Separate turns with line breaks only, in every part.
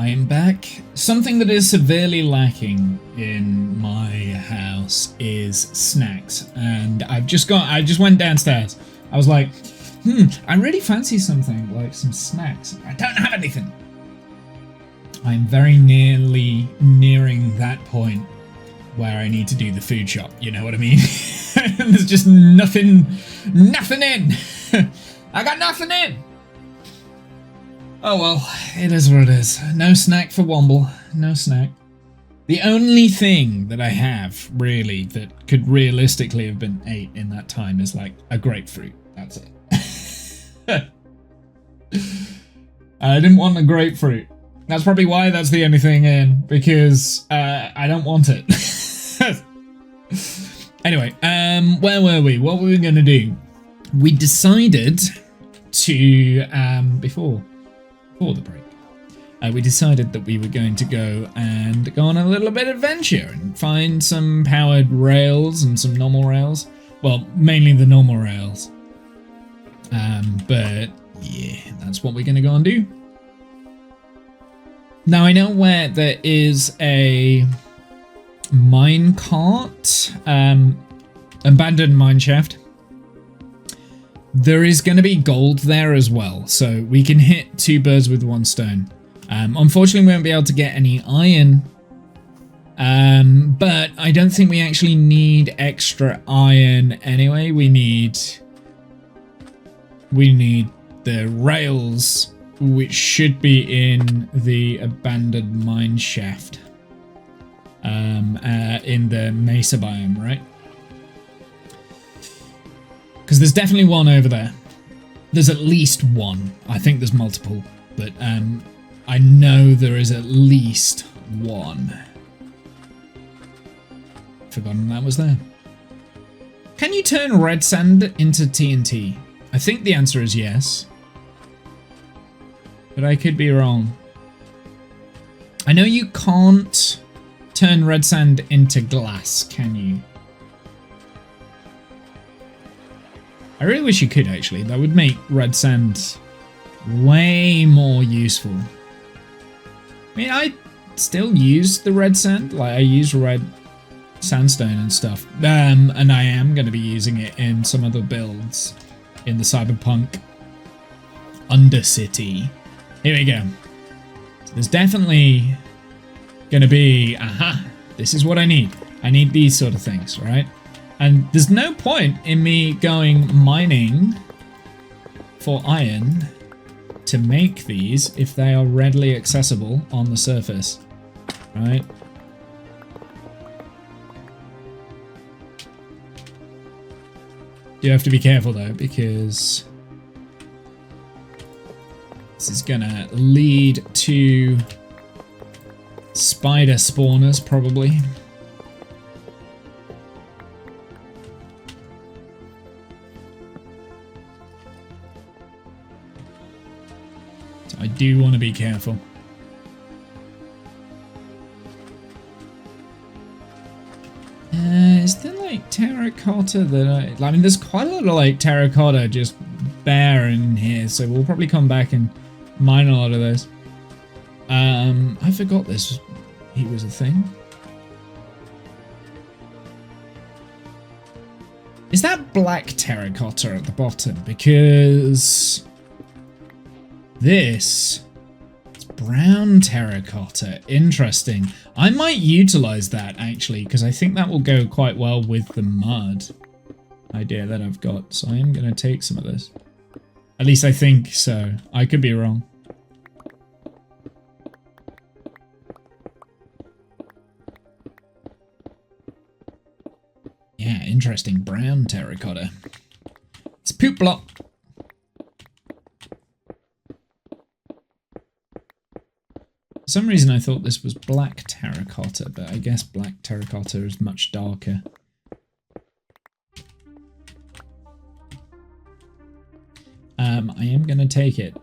I am back. Something that is severely lacking in my house is snacks, and I just went downstairs. I was like, I really fancy something like some snacks. I don't have anything. I'm very nearing that point where I need to do the food shop. You know what I mean? There's just nothing in. I got nothing in. Oh well, it is what it is. No snack for Womble. No snack. The only thing that I have, really, that could realistically have been ate in that time is like a grapefruit. That's it. I didn't want a grapefruit. That's probably why that's the only thing in, because I don't want it. Anyway, where were we? What were we going to do? We decided to, before the break, we decided that we were going to go on a little bit of adventure and find some powered rails and some normal rails. Well, mainly the normal rails. But yeah, that's what we're going to go and do. Now I know where there is a mine cart, abandoned mine shaft. There is going to be gold there as well, so we can hit two birds with one stone. Unfortunately, we won't be able to get any iron, but I don't think we actually need extra iron anyway. We need the rails, which should be in the abandoned mine shaft, in the mesa biome, right? Because there's definitely one over there. There's at least one. I think there's multiple, but I know there is at least one. Forgotten that was there. Can you turn red sand into TNT? I think the answer is yes. But I could be wrong. I know you can't turn red sand into glass, can you? I really wish you could, actually. That would make red sand way more useful. I mean, I still use the red sand. Like, I use red sandstone and stuff. And I am going to be using it in some other builds in the Cyberpunk Undercity. Here we go. So there's definitely going to be... Aha! This is what I need. I need these sort of things, right? And there's no point in me going mining for iron to make these if they are readily accessible on the surface, right? You have to be careful though, because this is gonna lead to spider spawners probably. I do want to be careful. Is there like terracotta that I mean, there's quite a lot of like terracotta just bare in here, so we'll probably come back and mine a lot of those. I forgot this he was a thing. Is that black terracotta at the bottom? Because this is brown terracotta. Interesting. I might utilize that actually, because I think that will go quite well with the mud idea that I've got. So I am going to take some of this. At least I think so. I could be wrong. Yeah, interesting. Brown terracotta. It's poop block. For some reason I thought this was black terracotta, but I guess black terracotta is much darker. I am going to take it.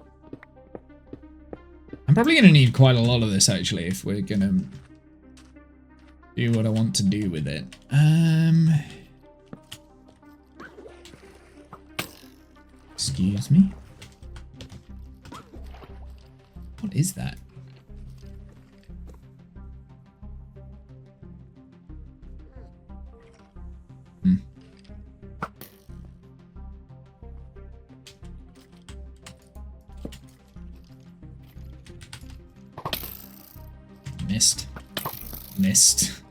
I'm probably going to need quite a lot of this actually if we're going to do what I want to do with it. Excuse me. What is that? Hmm. Missed. Missed.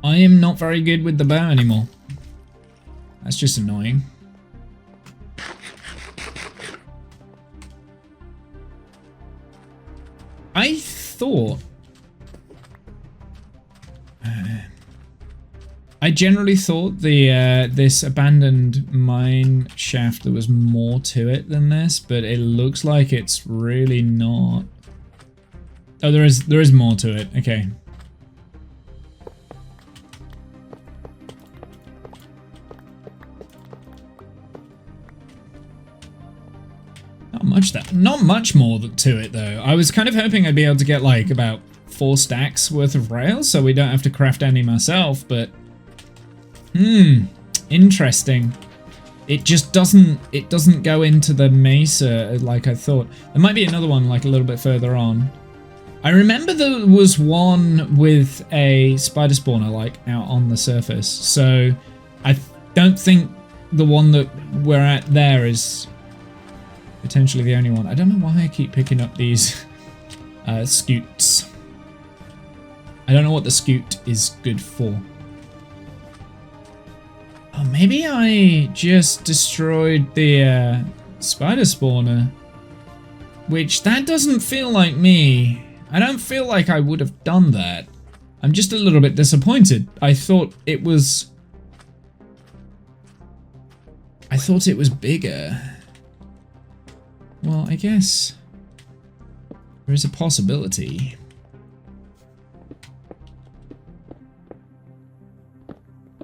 I am not very good with the bow anymore. That's just annoying. I thought... I generally thought the this abandoned mine shaft there was more to it than this, but it looks like it's really not. Oh, there is more to it. Okay. Not much more to it though. I was kind of hoping I'd be able to get like about 4 stacks worth of rails so we don't have to craft any myself, but interesting. It just doesn't go into the mesa like I thought. There might be another one like a little bit further on. I remember there was one with a spider spawner like out on the surface, so I don't think the one that we're at there is potentially the only one. I don't know why I keep picking up these scoots. I don't know what the scoot is good for. Oh, maybe I just destroyed the spider spawner. Which, that doesn't feel like me. I don't feel like I would have done that. I'm just a little bit disappointed. I thought it was bigger. Well, I guess there is a possibility.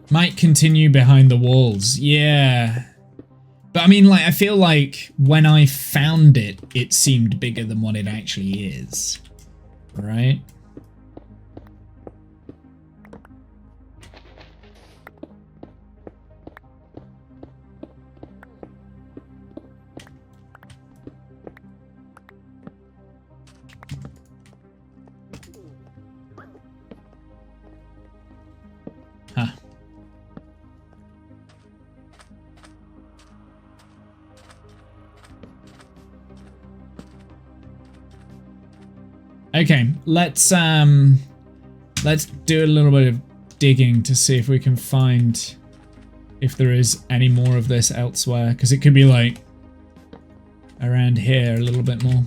Might continue behind the walls. Yeah. But I mean, like, I feel like when I found it, it seemed bigger than what it actually is. Right? Huh. Okay, let's do a little bit of digging to see if we can find if there is any more of this elsewhere, because it could be like around here a little bit more.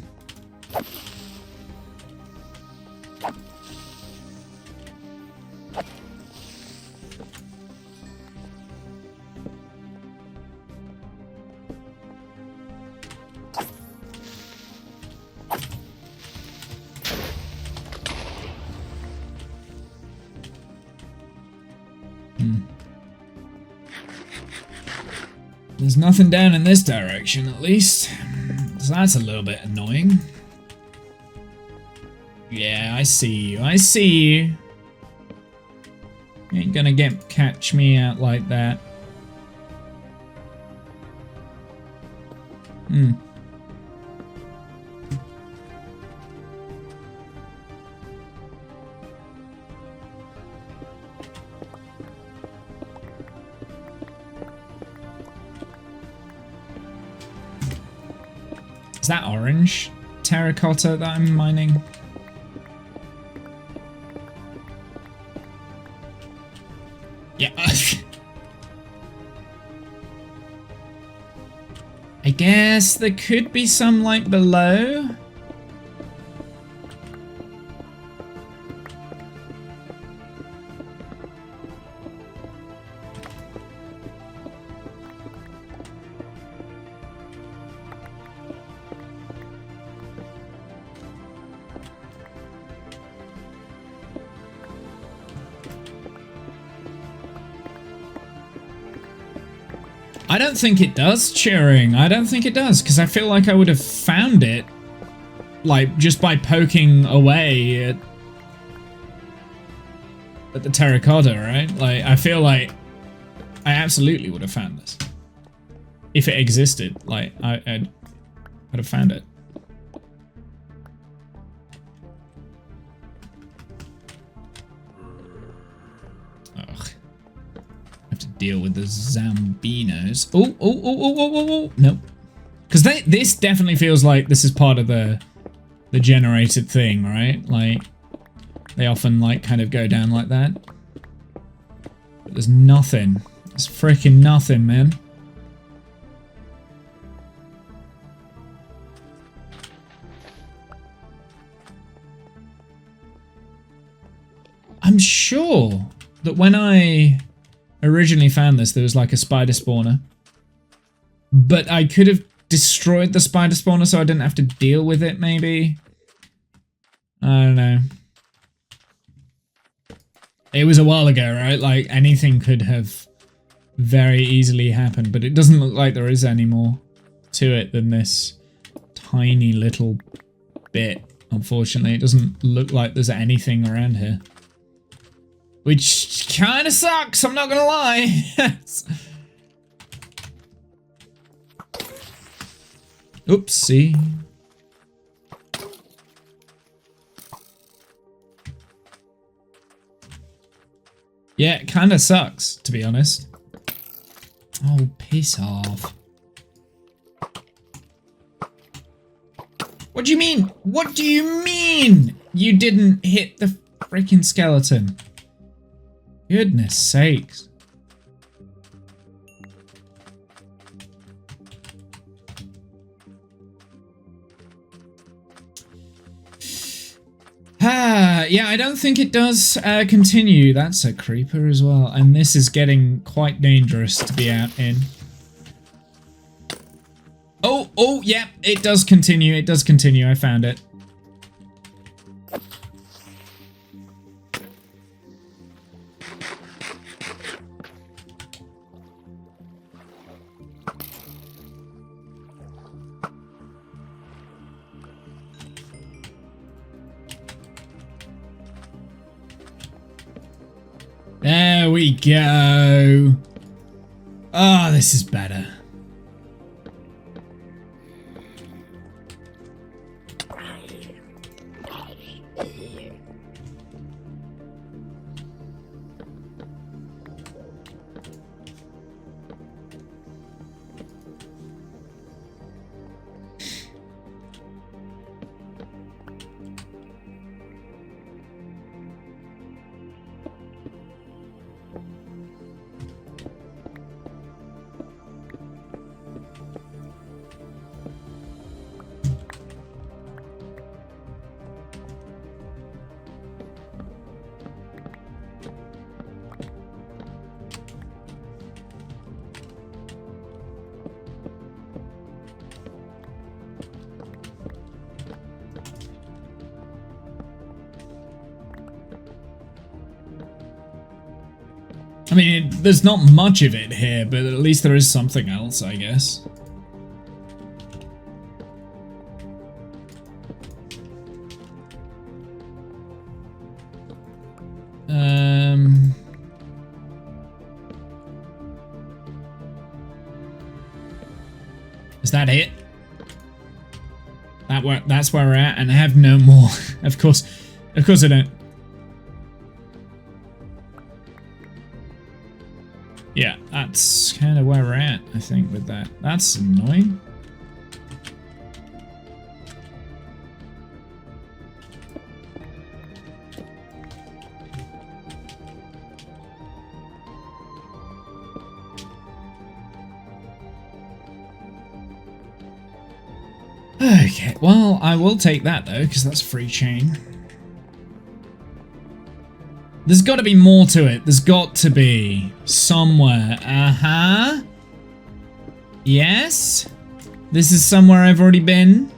There's nothing down in this direction, at least. So that's a little bit annoying. Yeah, I see you. I see you. You ain't gonna catch me out like that. Is that orange terracotta that I'm mining? Yeah. I guess there could be some like below. I don't think it does, Cheering. I don't think it does, because I feel like I would have found it, like, just by poking away at the terracotta, right? Like, I feel like I absolutely would have found this. If it existed, like, I'd have found it. deal with the Zambinos. Oh. Nope. Because this definitely feels like this is part of the generated thing, right? Like, they often, like, kind of go down like that. But there's nothing. There's freaking nothing, man. I'm sure that when I originally found this, there was like a spider spawner. But I could have destroyed the spider spawner so I didn't have to deal with it, maybe? I don't know. It was a while ago, right? Like, anything could have very easily happened, but it doesn't look like there is any more to it than this tiny little bit, unfortunately. It doesn't look like there's anything around here. Which kind of sucks, I'm not gonna lie. Oopsie. Yeah, it kind of sucks, to be honest. Oh, piss off. What do you mean? What do you mean you didn't hit the freaking skeleton? Goodness sakes. Yeah, I don't think it does continue. That's a creeper as well. And this is getting quite dangerous to be out in. Oh, yeah, it does continue. It does continue. I found it. There we go. Oh, this is better. I mean, there's not much of it here, but at least there is something else, I guess. Is that it? That's where we're at, and I have no more. Of course I don't. Yeah, that's kind of where we're at, I think, with that. That's annoying. Okay, well, I will take that, though, because that's free chain. There's got to be more to it. There's got to be somewhere. Uh-huh. Yes. This is somewhere I've already been.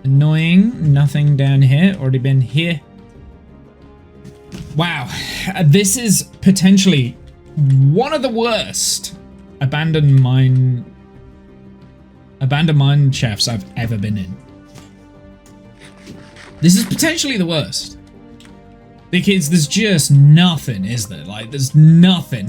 Annoying. Nothing down here. Already been here. Wow. This is potentially one of the worst abandoned mine shafts I've ever been in. This is potentially the worst. Because there's just nothing, is there? Like, there's nothing.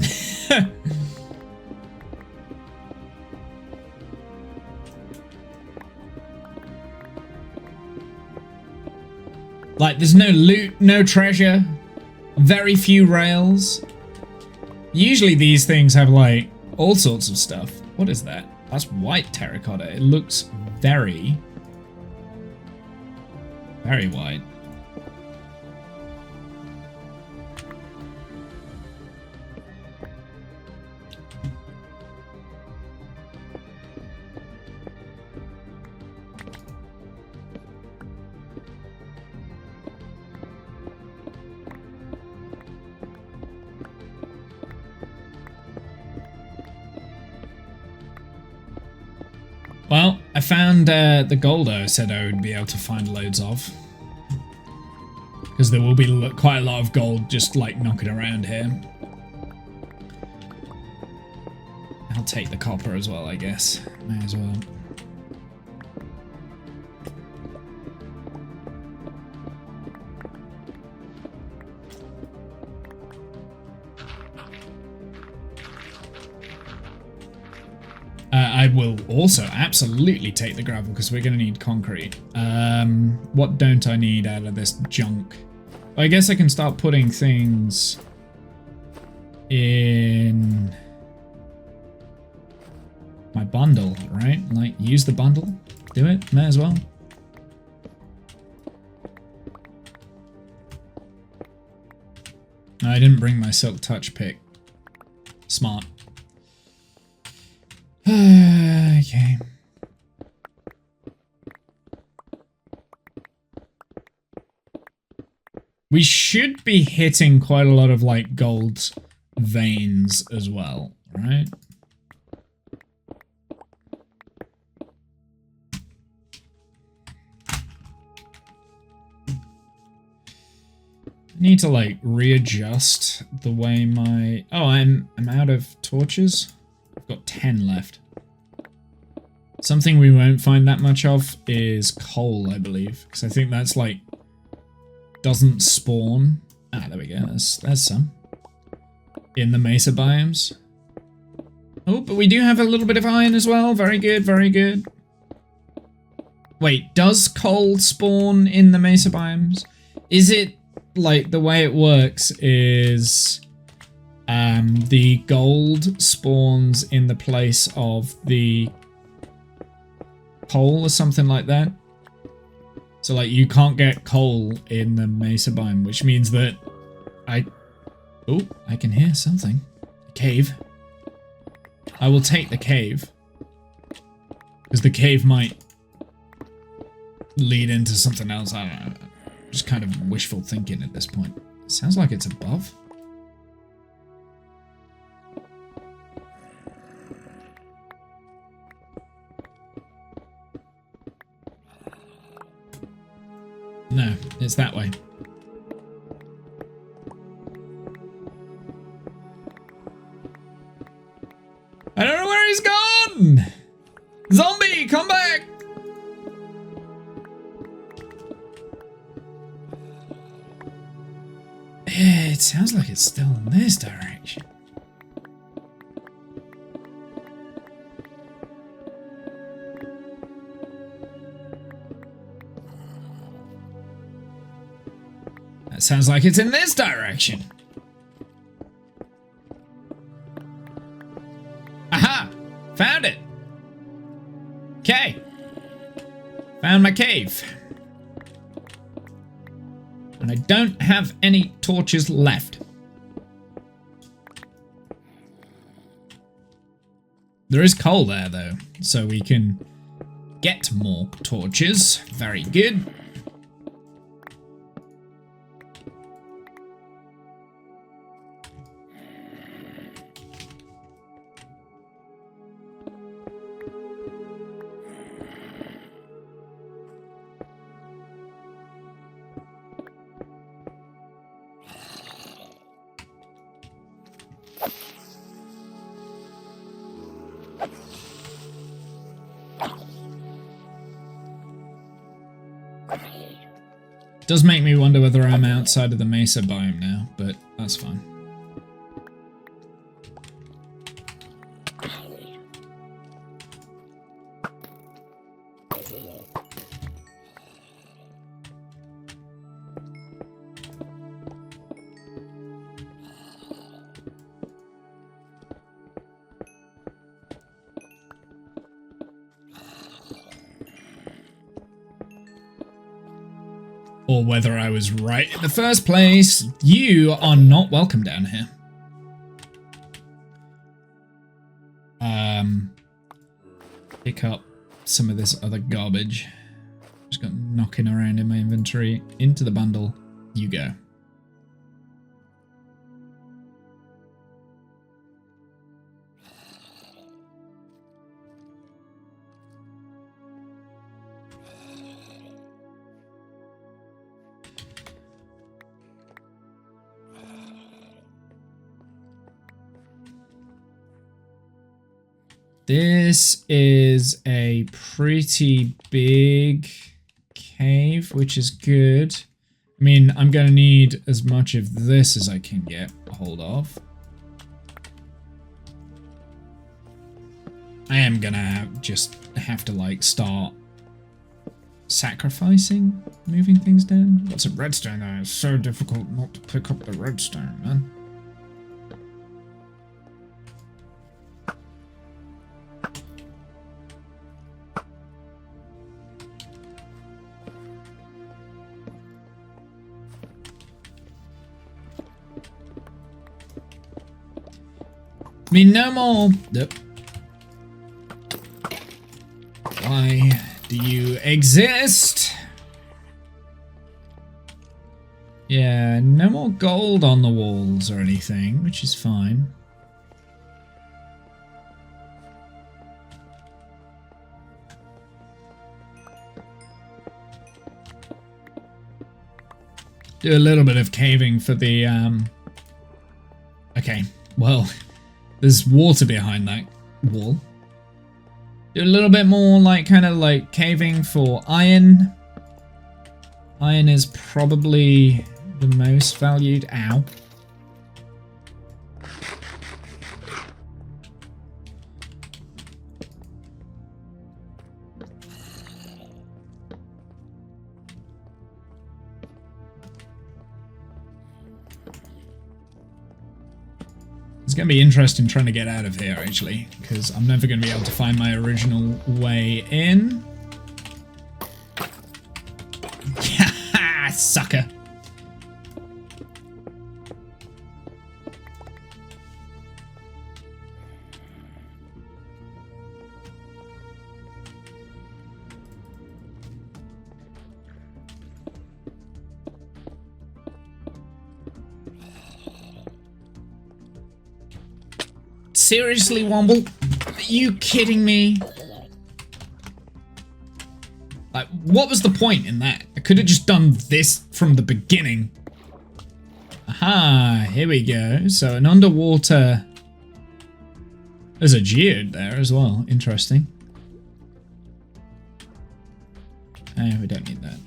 Like, there's no loot, no treasure, very few rails. Usually these things have like all sorts of stuff. What is that? That's white terracotta. It looks very, very white. Well, I found the gold I said I would be able to find loads of. Because there will be quite a lot of gold just like knocking around here. I'll take the copper as well, I guess. May as well. I will also absolutely take the gravel because we're going to need concrete. What don't I need out of this junk? I guess I can start putting things in my bundle, right? Like, use the bundle. Do it. May as well. I didn't bring my silk touch pick. Smart. Okay. We should be hitting quite a lot of like gold veins as well, right? I need to like readjust the way my... Oh, I'm out of torches. I've got 10 left. Something we won't find that much of is coal, I believe, because I think that's like doesn't spawn. Ah, there we go. There's some in the mesa biomes. Oh, but we do have a little bit of iron as well. Very good, very good. Wait, does coal spawn in the mesa biomes? Is it like the way it works is the gold spawns in the place of the coal or something like that? So like you can't get coal in the mesa biome, which means that oh, I can hear something. A cave. I will take the cave. Because the cave might lead into something else. I don't know. Just kind of wishful thinking at this point. It sounds like it's above. No, it's that way. I don't know where he's gone! Zombie, come back! It sounds like it's still in this direction. That sounds like it's in this direction. Aha! Found it! Okay. Found my cave. And I don't have any torches left. There is coal there, though, so we can get more torches. Very good. Does make me wonder whether I'm outside of the mesa biome now, but that's fine. or whether I was right in the first place. You are not welcome down here. Pick up some of this other garbage. Just got knocking around in my inventory. Into the bundle you go. This is a pretty big cave, which is good. I mean, I'm going to need as much of this as I can get a hold of. I am going to just have to, like, start sacrificing, moving things down. Got some redstone there. It's so difficult not to pick up the redstone, man. I mean, no more. Nope. Why do you exist? Yeah, no more gold on the walls or anything, which is fine. Do a little bit of caving for the, Okay, well, there's water behind that wall. Do a little bit more, like, kind of like caving for iron. Iron is probably the most valued. Ow. It's going to be interesting trying to get out of here, actually, because I'm never going to be able to find my original way in. Sucker. Seriously, Womble? Are you kidding me? Like, what was the point in that? I could have just done this from the beginning. Aha, here we go. So an underwater... There's a geode there as well. Interesting. We don't need that.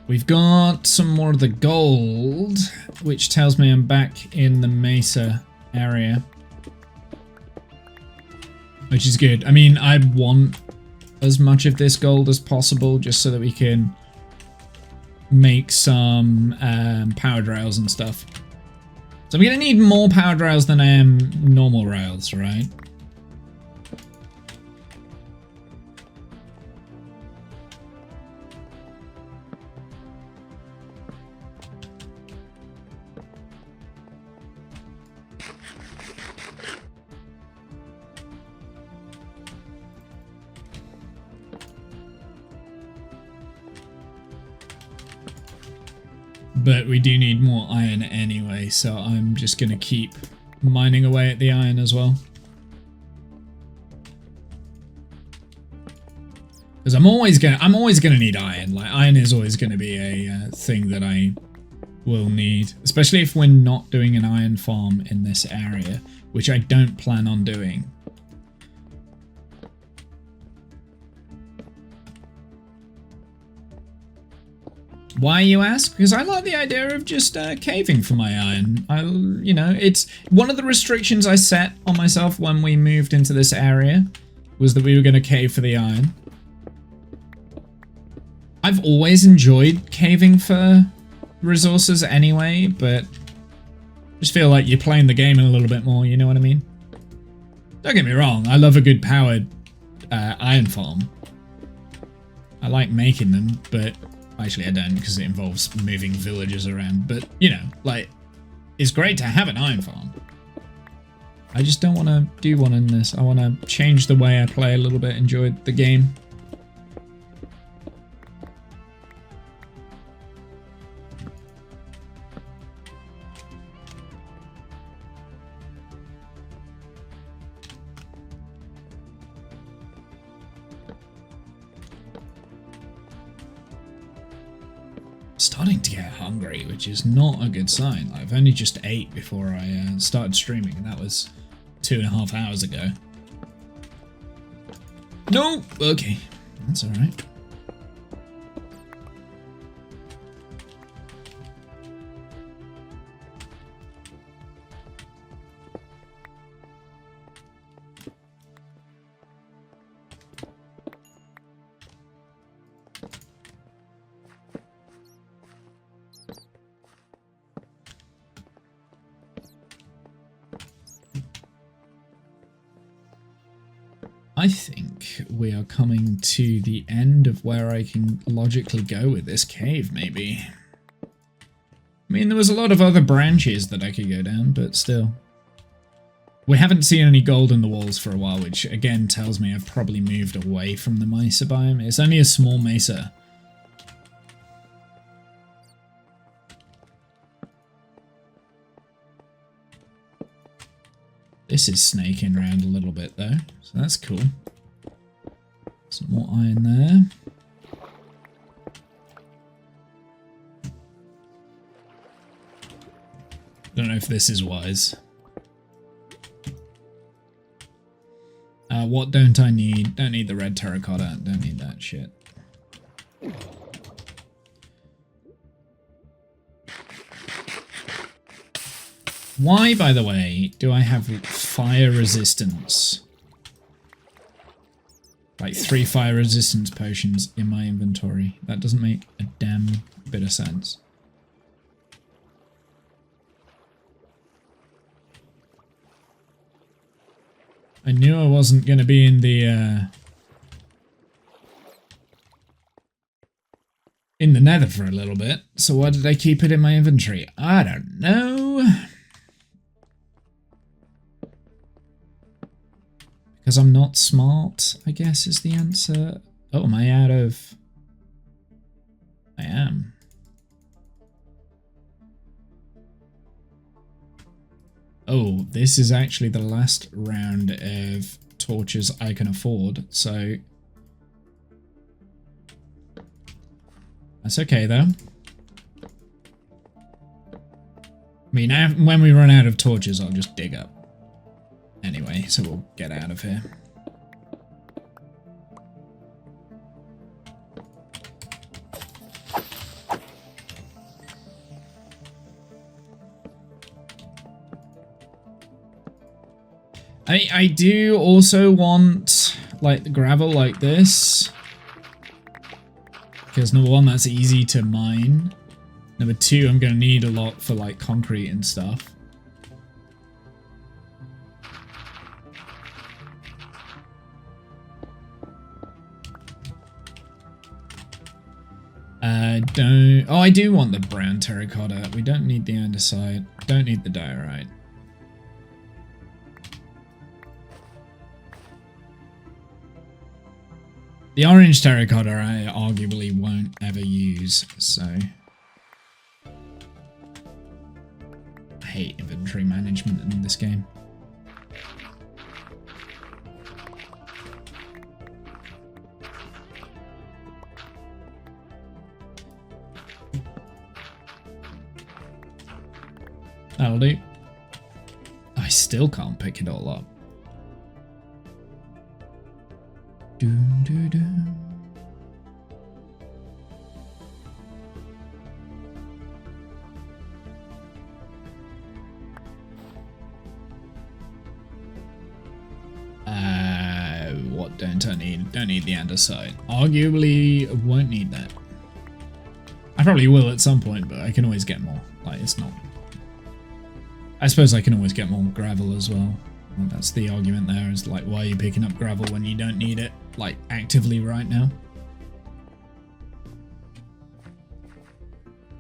We've got some more of the gold, which tells me I'm back in the Mesa area, which is good. I mean, I'd want as much of this gold as possible just so that we can make some powered rails and stuff. So I'm going to need more powered rails than I am normal rails, right? But we do need more iron anyway, so I'm just going to keep mining away at the iron as well. Because I'm always gonna need iron. Like, iron is always going to be a thing that I will need, especially if we're not doing an iron farm in this area, which I don't plan on doing. Why, you ask? Because I like the idea of just caving for my iron. You know, it's one of the restrictions I set on myself when we moved into this area was that we were going to cave for the iron. I've always enjoyed caving for resources anyway, but I just feel like you're playing the game a little bit more, you know what I mean? Don't get me wrong, I love a good powered iron farm. I like making them, but actually I don't because it involves moving villagers around. But, you know, like, it's great to have an iron farm. I just don't want to do one in this. I want to change the way I play a little bit, enjoy the game. Starting to get hungry, which is not a good sign. I've only just ate before I started streaming, and that was 2.5 hours ago. No! Okay, that's alright. I think we are coming to the end of where I can logically go with this cave, maybe. I mean, there was a lot of other branches that I could go down, but still. We haven't seen any gold in the walls for a while, which again tells me I've probably moved away from the mesa biome. It's only a small mesa. This is snaking around a little bit though, so that's cool. Some more iron there. Don't know if this is wise. What don't I need? Don't need the red terracotta. Don't need that shit. Why, by the way, do I have fire resistance? Like 3 fire resistance potions in my inventory. That doesn't make a damn bit of sense. I knew I wasn't going to be in the nether for a little bit, so why did I keep it in my inventory? I don't know. Because I'm not smart, I guess, is the answer. Oh, am I out of... I am. Oh, this is actually the last round of torches I can afford, so... That's okay, though. I mean, when we run out of torches, I'll just dig up. Anyway, so we'll get out of here. I do also want, like, the gravel like this. Because number one, that's easy to mine. Number two, I'm going to need a lot for, like, concrete and stuff. Don't... Oh, I do want the brown terracotta. We don't need the andesite. Don't need the diorite. The orange terracotta I arguably won't ever use, so... I hate inventory management in this game. That'll do. I still can't pick it all up. Doom, doo, doo. what don't I need? Don't need the andesite. Arguably won't need that. I probably will at some point, but I can always get more. Like, it's not... I suppose I can always get more gravel as well. And that's the argument there, is like, why are you picking up gravel when you don't need it, like, actively right now?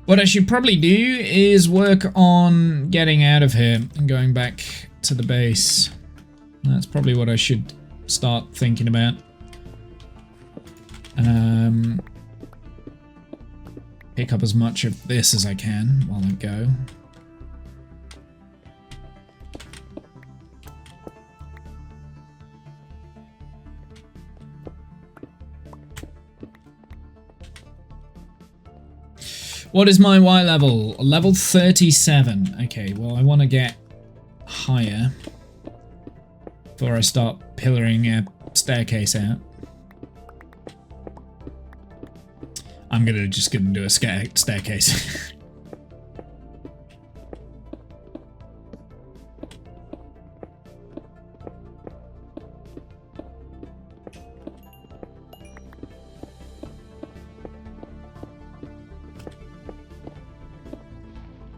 What I should probably do is work on getting out of here and going back to the base. That's probably what I should start thinking about. Pick up as much of this as I can while I go. What is my Y level? Level 37. Okay, well, I want to get higher before I start pillaring a staircase out. I'm just gonna do a staircase.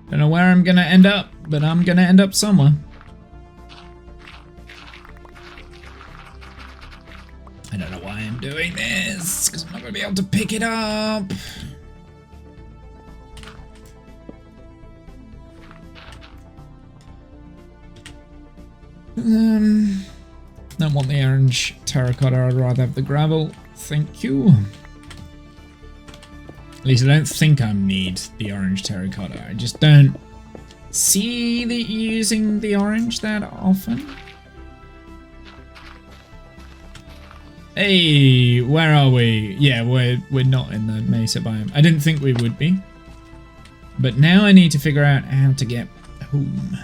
Don't know where I'm gonna end up, but I'm gonna end up somewhere. I don't know why I'm doing this, because I'm not gonna be able to pick it up. Don't want the orange terracotta, I'd rather have the gravel. Thank you. At least I don't think I need the orange terracotta. I just don't see using the orange that often. Hey, where are we? Yeah, we're not in the mesa biome. I didn't think we would be. But now I need to figure out how to get home.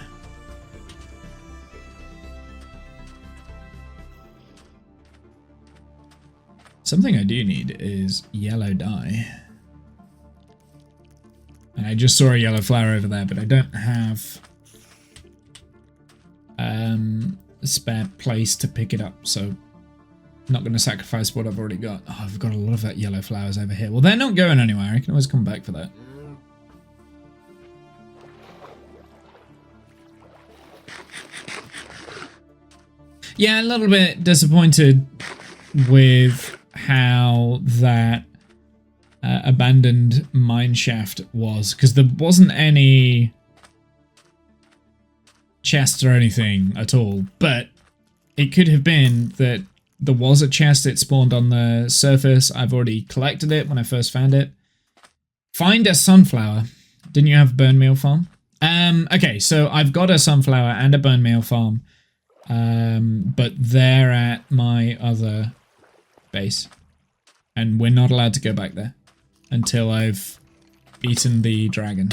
Something I do need is yellow dye. And I just saw a yellow flower over there, but I don't have a spare place to pick it up, so I'm not going to sacrifice what I've already got. Oh, I've got a lot of that yellow flowers over here. Well, they're not going anywhere. I can always come back for that. Yeah, a little bit disappointed with how that abandoned mine shaft was, because there wasn't any chests or anything at all, but it could have been that there was a chest. It spawned on the surface. I've already collected it when I first found it. Find a sunflower. Didn't you have a bone meal farm? Okay, so I've got a sunflower and a bone meal farm, but they're at my other base, and we're not allowed to go back there until I've beaten the dragon,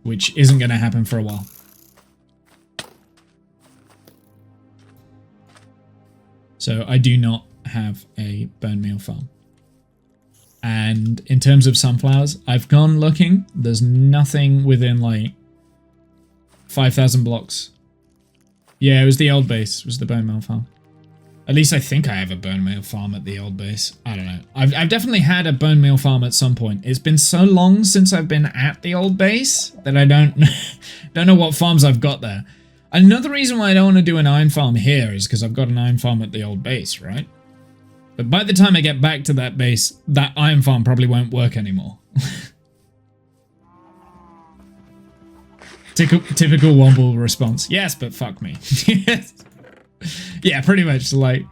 which isn't going to happen for a while. So I do not have a bone meal farm. And in terms of sunflowers, I've gone looking. There's nothing within like 5,000 blocks. Yeah, it was the old base, was the bone meal farm. At least I think I have a bone meal farm at the old base. I don't know. I've definitely had a bone meal farm at some point. It's been so long since I've been at the old base that I don't know what farms I've got there. Another reason why I don't want to do an iron farm here is because I've got an iron farm at the old base, right? But by the time I get back to that base, that iron farm probably won't work anymore. Typical Womble response. Yes, but fuck me. Yes. Yeah, pretty much, like...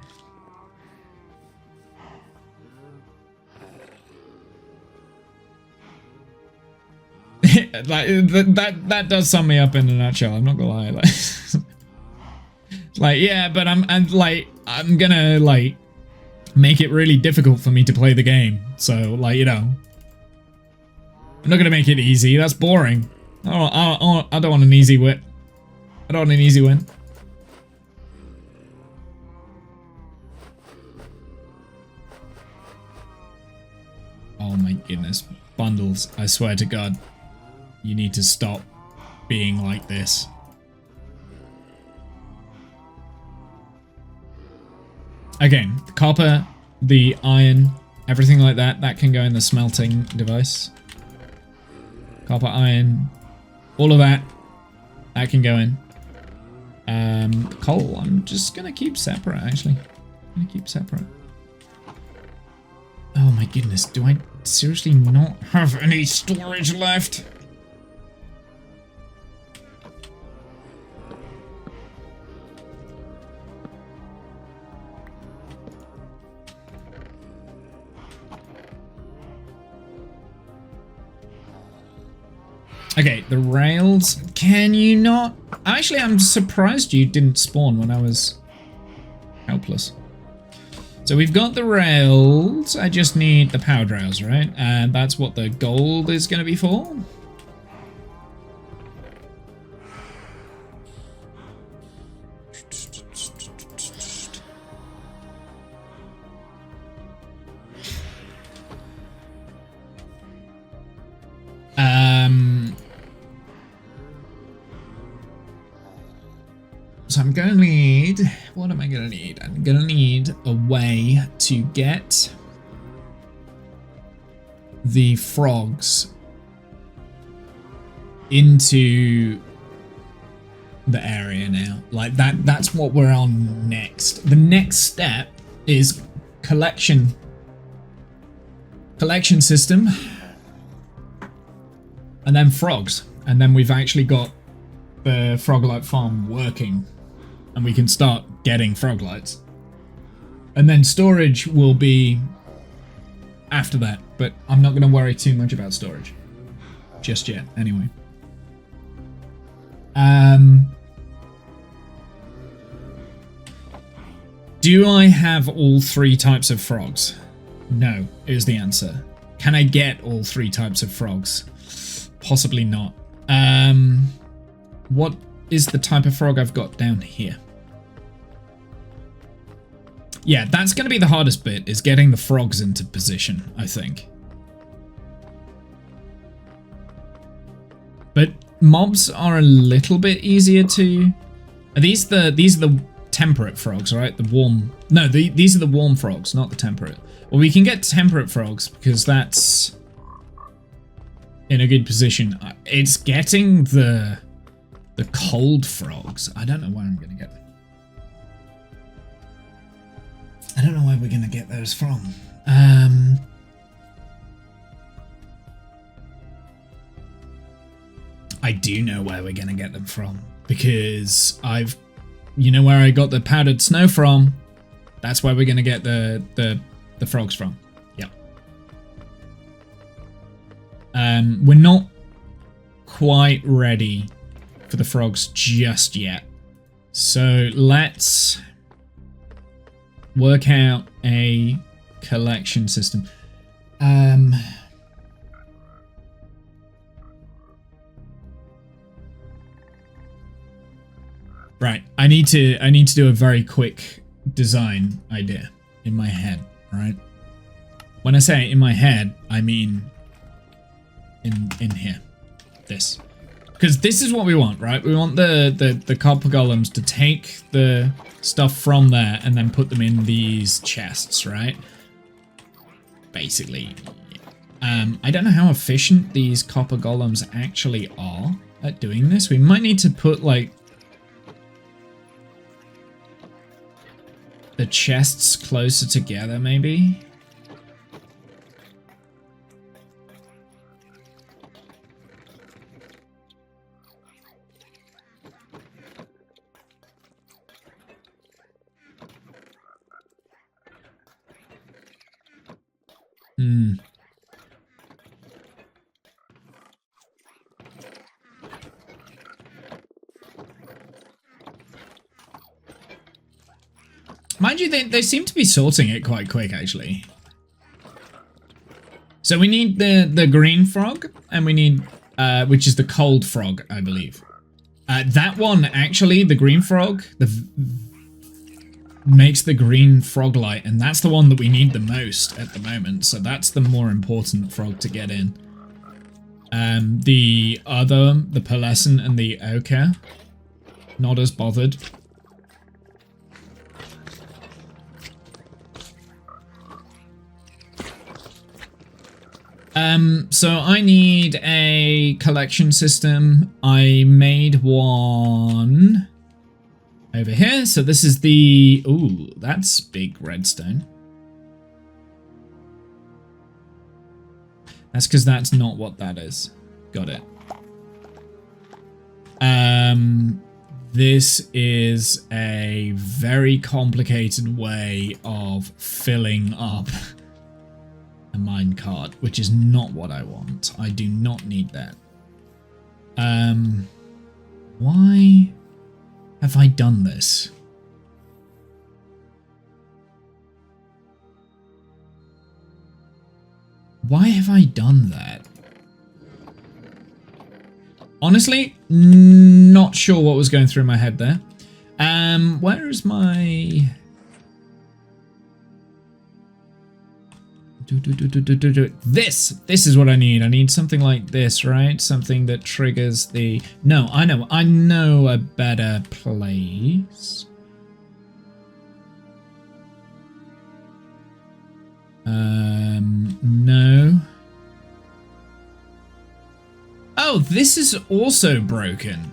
like that does sum me up in a nutshell, I'm not gonna lie. Like, like yeah, but I'm gonna, like, make it really difficult for me to play the game. So, like, you know... I'm not gonna make it easy, that's boring. I don't want an easy win. I don't want an easy win. Oh my goodness. Bundles, I swear to God. You need to stop being like this. Okay, the copper, the iron, everything like that, that can go in the smelting device. Copper, iron, all of that, that can go in. Coal, I'm just gonna keep separate, actually. I'm gonna keep separate. Oh my goodness, do I seriously not have any storage left? Okay, the rails, can you not? Actually, I'm surprised you didn't spawn when I was helpless. So we've got the rails, I just need the powered rails, right? And that's what the gold is going to be for. So I'm going to need, what am I going to need? I'm going to need a way to get the frogs into the area now. Like that's what we're on next. The next step is collection system and then frogs. And then we've actually got the Froglight farm working. And we can start getting frog lights. And then storage will be after that, but I'm not going to worry too much about storage. Just yet, anyway. Do I have all 3 types of frogs? No, is the answer. Can I get all 3 types of frogs? Possibly not. What is the type of frog I've got down here? Yeah, that's going to be the hardest bit, is getting the frogs into position, I think. But mobs are a little bit easier to... Are these the temperate frogs, right? The warm... No, these are the warm frogs, not the temperate. Well, we can get temperate frogs, because that's in a good position. It's getting the cold frogs. I don't know where I'm going to get them. I don't know where we're going to get those from. I do know where we're going to get them from. Because you know where I got the powdered snow from? That's where we're going to get the frogs from. Yep. We're not quite ready for the frogs just yet. So let's work out a collection system. Right, I need to do a very quick design idea in my head, right? When I say in my head, I mean in here. This. Because this is what we want, right? We want the copper golems to take the stuff from there and then put them in these chests, right? Basically. I don't know how efficient these copper golems actually are at doing this. We might need to put, like, the chests closer together, maybe? Mind you, they seem to be sorting it quite quick, actually. So we need the green frog, and we need, which is the cold frog, I believe. That one, actually, the green frog, makes the green frog light, and that's the one that we need the most at the moment. So that's the more important frog to get in. The other, the pearlescent and the ochre, not as bothered. So I need a collection system. I made one over here. So this is the... Ooh, that's big redstone. That's because that's not what that is. Got it. This is a very complicated way of filling up a minecart, which is not what I want. I do not need that. Why have I done this? Why have I done that? Honestly, not sure what was going through my head there. Where is my... This is what I need. I need something like this, right? Something that triggers the... No, I know a better place. No. Oh, this is also broken.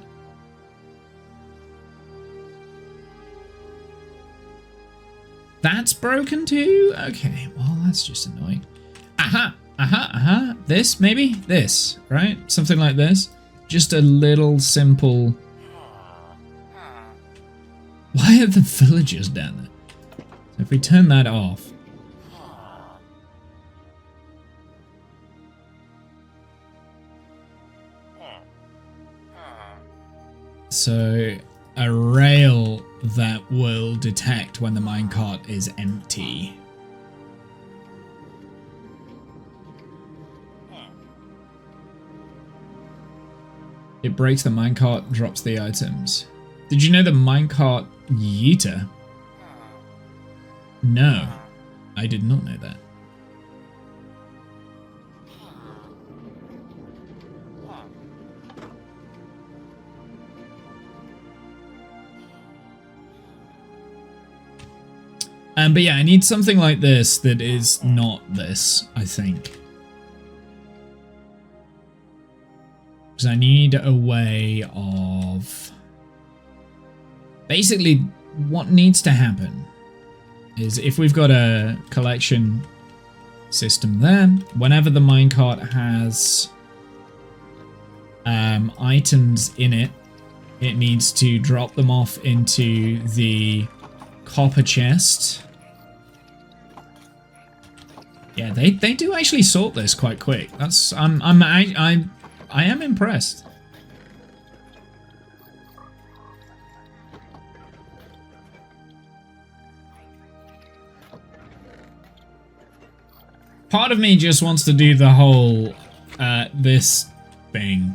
That's broken too? Okay, well, that's just annoying. Aha. This, maybe? This, right? Something like this. Just a little simple... Why are the villagers down there? So if we turn that off... So, a rail that will detect when the minecart is empty. It breaks the minecart, drops the items. Did you know the minecart yeeter? No, I did not know that. But yeah, I need something like this that is not this, I think. Because I need a way of... Basically, what needs to happen is if we've got a collection system there, whenever the minecart has items in it, it needs to drop them off into the copper chest. Yeah, they do actually sort this quite quick. That's I am impressed. Part of me just wants to do the whole this thing,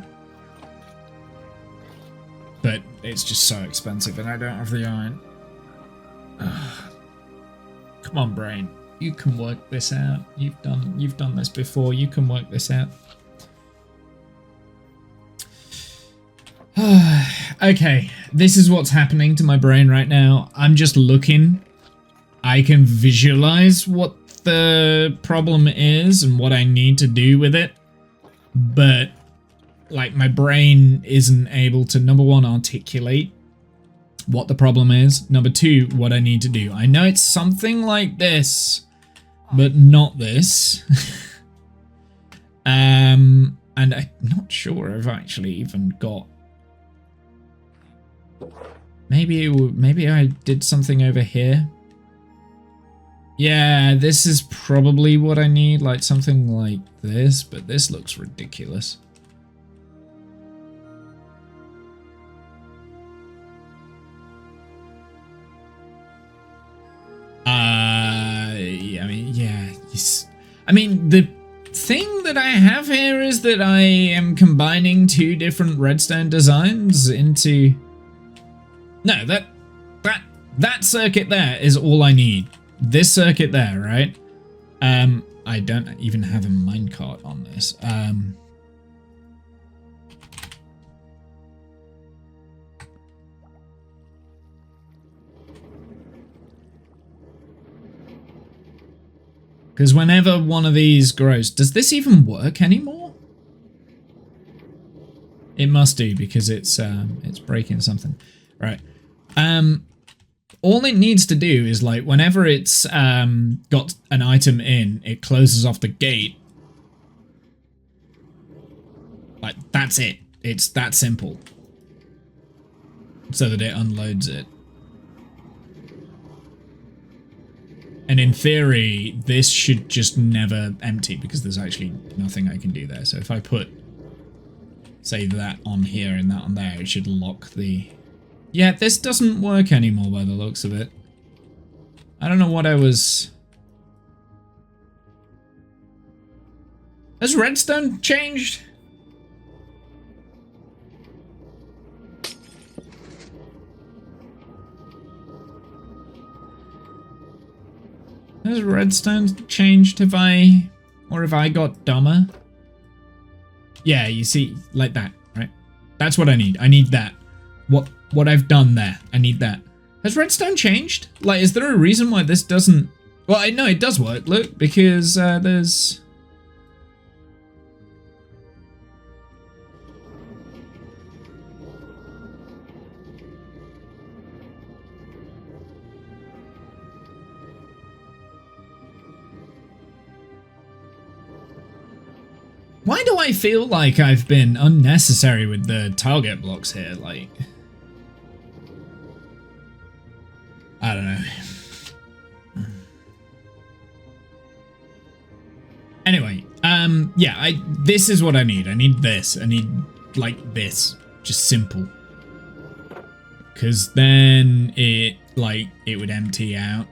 but it's just so expensive and I don't have the iron. Come on, brain. You can work this out. You've done this before. You can work this out. Okay, this is what's happening to my brain right now. I'm just looking. I can visualize what the problem is and what I need to do with it. But, like, my brain isn't able to, number one, articulate what the problem is. Number two, what I need to do. I know it's something like this, but not this. And I'm not sure I've actually even got... Maybe I did something over here. Yeah, this is probably what I need, like something like this, but this looks ridiculous. I mean, the thing that I have here is that I am combining two different redstone designs into... No, that circuit there is all I need. This circuit there, right? I don't even have a minecart on this. Because whenever one of these grows... Does this even work anymore? It must do, because it's breaking something. Right. All it needs to do is, like, whenever it's got an item in, it closes off the gate. Like, that's it. It's that simple. So that it unloads it. And in theory, this should just never empty because there's actually nothing I can do there. So if I put, say, that on here and that on there, it should lock the... Yeah, this doesn't work anymore by the looks of it. I don't know what I was... Has redstone changed? Has redstone changed? Have I got dumber? Yeah, you see, like that, right? That's what I need. I need that. What I've done there. I need that. Has redstone changed? Like, is there a reason why this doesn't... Well, I know it does work, look, because there's... Why do I feel like I've been unnecessary with the target blocks here? Like, I don't know. Anyway, yeah, this is what I need. I need this. I need, like, this. Just simple. Because then it would empty out.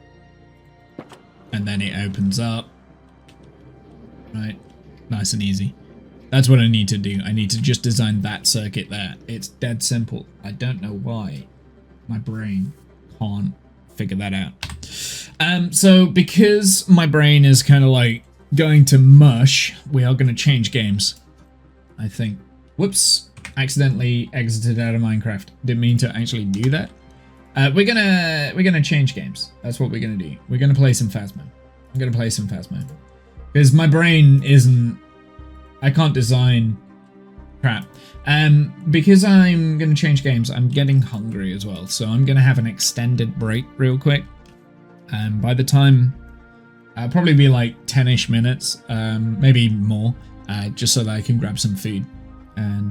And then it opens up. Right? Nice and easy. That's what I need to do. I need to just design that circuit there. It's dead simple. I don't know why my brain can't figure that out. So because my brain is kind of like going to mush, we are going to change games. I think. Whoops. Accidentally exited out of Minecraft. Didn't mean to actually do that. We're gonna change games. That's what we're gonna do. We're gonna play some Phasmo. I'm gonna play some Phasmo. Because my brain isn't... I can't design crap. Because I'm going to change games, I'm getting hungry as well. So I'm going to have an extended break real quick. By the time... I'll probably be like 10-ish minutes, maybe more. Just so that I can grab some food and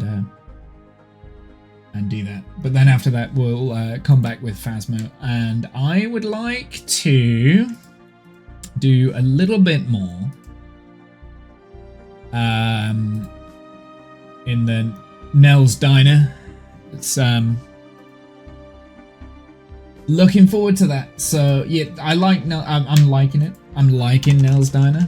do that. But then after that, we'll come back with Phasmo. And I would like to do a little bit more in the Nell's Diner. It's looking forward to that. So yeah, I'm liking it. I'm liking Nell's Diner.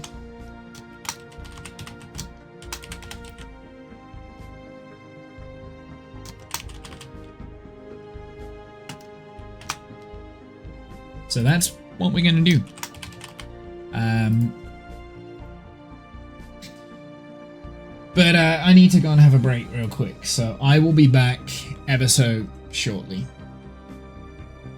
So that's what we're gonna do. But I need to go and have a break real quick, so I will be back ever so shortly.